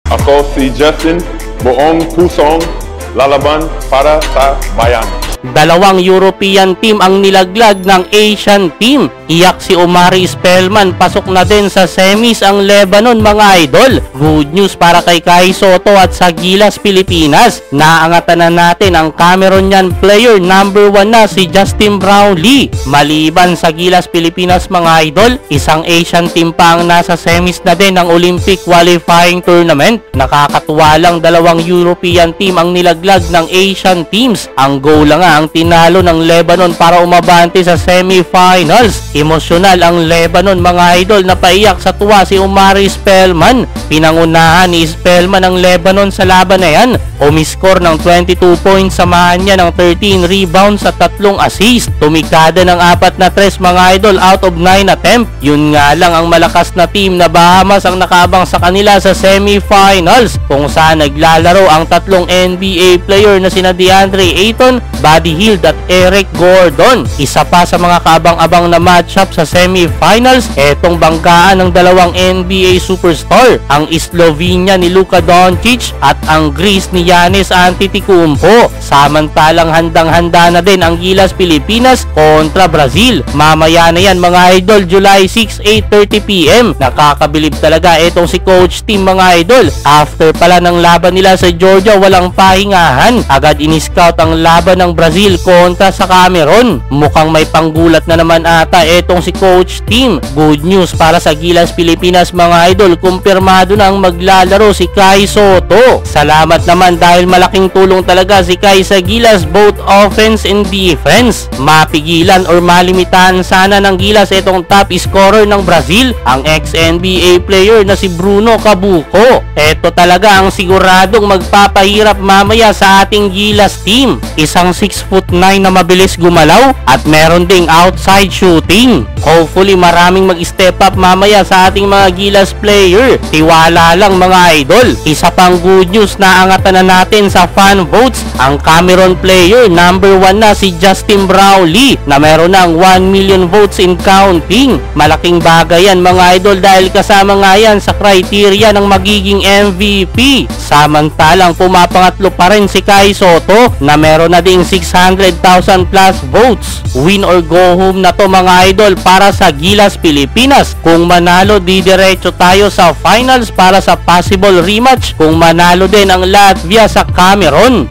Ako si Justin, buong pusong lalaban para sa bayan. Dalawang European team ang nilaglag ng Asian team. Iyak si Omari Spellman, pasok na din sa semis ang Lebanon mga idol. Good news para kay Kai Sotto at sa Gilas Pilipinas. Naangatan na natin ang Cameroonian player number 1 na si Justin Brownlee. Maliban sa Gilas Pilipinas mga idol, isang Asian team pa ang nasa semis na din ng Olympic qualifying tournament. Nakakatuwa lang, dalawang European team ang nilaglag ng Asian teams. Ang goal lang ang tinalo ng Lebanon para umabante sa semifinals. Emosyonal ang Lebanon mga idol, napaiyak sa tuwa si Omari Spellman. Pinangunahan ni Spellman ang Lebanon sa laban na yan. Umiscore ng 22 points, samahan niya ng 13 rebounds at 3 assists. Tumikada ng 4 na 3 mga idol out of 9 attempt. Yun nga lang, ang malakas na team na Bahamas ang nakaabang sa kanila sa semifinals, kung saan naglalaro ang 3 NBA player na sina DeAndre Ayton, Buddy Hield at Eric Gordon. Isa pa sa mga kaabang-abang na matchup sa semifinals, etong banggaan ng dalawang NBA superstar, ang Slovenia ni Luka Doncic at ang Greece ni Giannis Antetokounmpo. Samantalang handang-handa na din ang Gilas Pilipinas kontra Brazil. Mamaya na yan mga idol, July 6, 8:30 PM. Nakakabilib talaga etong si Coach Team mga idol. After pala ng laban nila sa Georgia, walang pahingahan, agad in-scout ang laban ng Brazil kontra sa Cameroon. Mukhang may panggulat na naman ata etong si Coach Team. Good news para sa Gilas Pilipinas mga idol, kumpirmado na ang maglalaro si Kai Sotto. Salamat naman dahil malaking tulong talaga si Kai sa Gilas, both offense and defense. Mapigilan or malimitahan sana ng Gilas etong top scorer ng Brazil, ang ex-NBA player na si Bruno Cabuco. Eto talaga ang siguradong magpapahirap mamaya sa ating Gilas team. Isang 6'9" na mabilis gumalaw at meron ding outside shooting. Hopefully maraming mag-step up mamaya sa ating mga Gilas player. Tiwala lang mga idol. Isa pang good news na angatan na natin sa fan votes, ang Cameroon player number 1 na si Justin Brownlee na meron ng 1 million votes in counting. Malaking bagay yan mga idol dahil kasama nga yan sa criteria ng magiging MVP. Samantalang pumapangatlo pa rin si Kai Sotto na meron na ding 600,000 plus votes. Win or go home na to mga idol para sa Gilas Pilipinas. Kung manalo, didiretso tayo sa finals para sa possible rematch kung manalo din ang Latvia sa Cameroon.